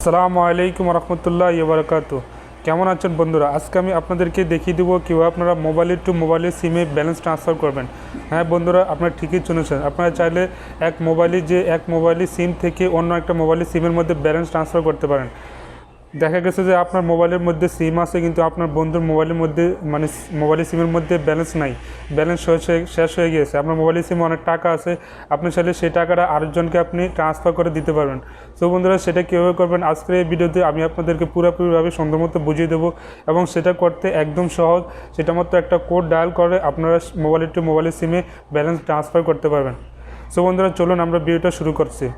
আসসালামু আলাইকুম রহমতুল্লাহি ওয়া বারাকাতুহু। কেমন আছেন বন্ধুরা? আজকে আমি আপনাদেরকে দেখিয়ে দেবো কীভাবে আপনারা মোবাইল টু মোবাইলের সিমে ব্যালেন্স ট্রান্সফার করবেন। হ্যাঁ বন্ধুরা, আপনারা ঠিকই শুনেছেন। আপনারা চাইলে এক মোবাইলের সিম থেকে অন্য একটা মোবাইলের সিমের মধ্যে ব্যালেন্স ট্রান্সফার করতে পারেন। দেখা গেছে যে আপনার মোবাইলের মধ্যে সিম আছে, কিন্তু আপনার বন্ধুর মোবাইলের মধ্যে মোবাইলের সিমের মধ্যে ব্যালেন্স নাই, ব্যালেন্স শেষ হয়ে গিয়েছে। আপনার মোবাইলের সিমে অনেক টাকা আছে, আপনি চাইলে সেই টাকাটা আরেকজনকে আপনি ট্রান্সফার করে দিতে পারবেন। সো বন্ধুরা, সেটা কীভাবে করবেন আজকের এই ভিডিওতে আমি আপনাদেরকে পুরোপুরিভাবে সুন্দর মতো বুঝিয়ে দেবো, এবং সেটা করতে একদম সহজ। সেটা মাত্র একটা কোড ডায়াল করে আপনারা মোবাইল টু মোবাইলের সিমে ব্যালেন্স ট্রান্সফার করতে পারবেন। সো বন্ধুরা, চলুন আমরা ভিডিওটা শুরু করছি।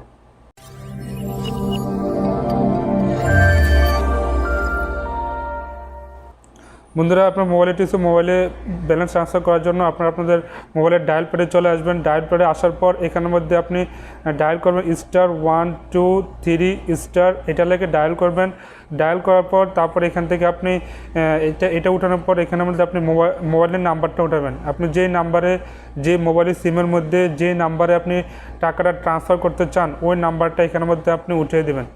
বন্ধুরা, আপনার মোবাইলে ব্যালেন্স ট্রান্সফার করার জন্য আপনাদের মোবাইলের ডায়াল প্যাডে চলে আসবেন। ডায়াল প্যাডে আসার পর এখানের মধ্যে আপনি ডায়াল করবেন *123* এটা লেগে ডায়াল করবেন। ডায়াল করার পর তারপর এখান থেকে আপনি এটা উঠানোর পর এখানের মধ্যে আপনি মোবাইলের নাম্বারটা উঠাবেন। আপনি যে মোবাইলের সিমের মধ্যে যে নাম্বারে আপনি টাকাটা ট্রান্সফার করতে চান ওই নাম্বারটা এখানের মধ্যে আপনি উঠিয়ে দেবেন।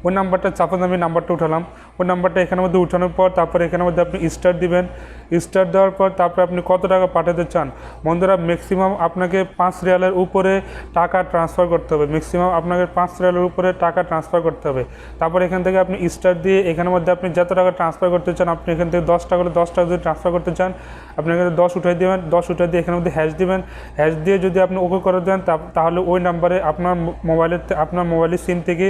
ওই নাম্বারটা সাপোজ আমি নাম্বারটা উঠালাম, ওই নাম্বারটা এখানের মধ্যে উঠানোর পর তারপর এখানের মধ্যে আপনি স্টার দিবেন। স্টার দেওয়ার পর তারপর আপনি কত টাকা পাঠাতে চান। বন্ধুরা, ম্যাক্সিমাম আপনাকে 5 রিয়ালের উপরে টাকা ট্রান্সফার করতে হবে। তারপর এখান থেকে আপনি স্টার দিয়ে এখানের মধ্যে আপনি যত টাকা ট্রান্সফার করতে চান, আপনি এখান থেকে 10 টাকা করে 10 টাকা যদি ট্রান্সফার করতে চান, আপনি এখানে 10 উঠাই দেবেন। 10 উঠাই দিয়ে এখানের মধ্যে হ্যাশ দিবেন। হ্যাশ দিয়ে যদি আপনি ওকে করে দেন, তাহলে ওই নাম্বারে আপনার মোবাইলের সিম থেকে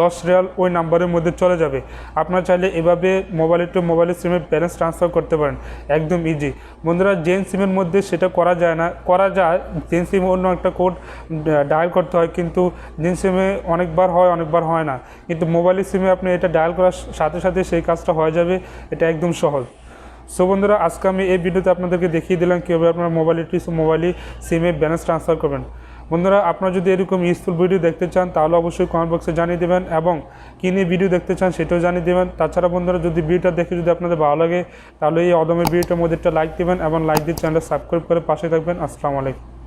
10 রিয়াল ওই নাম্বারের মধ্যে চলে যাবে। আপনার চাইলে এভাবে মোবাইল টু মোবাইলের সিমে ব্যালেন্স ট্রান্সফার করতে পারেন, একদম ইজি। বন্ধুরা, জেন সিমের মধ্যে সেটা করা যায়। জেন সিমে অন্য একটা কোড ডায়াল করতে হয়, কিন্তু জেন সিমে অনেকবার হয় না। কিন্তু মোবাইলের সিমে আপনি এটা ডায়াল করার সাথে সাথে সেই কাজটা হয়ে যাবে। এটা একদম সহজ। সো বন্ধুরা, আজকে আমি এই ভিডিওতে আপনাদেরকে দেখিয়ে দিলাম কীভাবে আপনার মোবাইল সিমে ব্যালেন্স ট্রান্সফার করবেন। বন্ধুরা, আপনারা যদি এরকম ইউজফুল ভিডিও দেখতে চান তাহলে অবশ্যই কমেন্ট বক্সে জানিয়ে দেবেন, এবং কী নিয়ে ভিডিও দেখতে চান সেটাও জানিয়ে দেবেন। তাছাড়া বন্ধুরা, যদি ভিডিওটা দেখে যদি আপনাদের ভালো লাগে তাহলে এই অদমের ভিডিওটার মধ্যে একটা লাইক দেবেন, এবং লাইক দিয়ে চ্যানেলটা সাবস্ক্রাইব করে পাশে থাকবেন। আসসালামু আলাইকুম।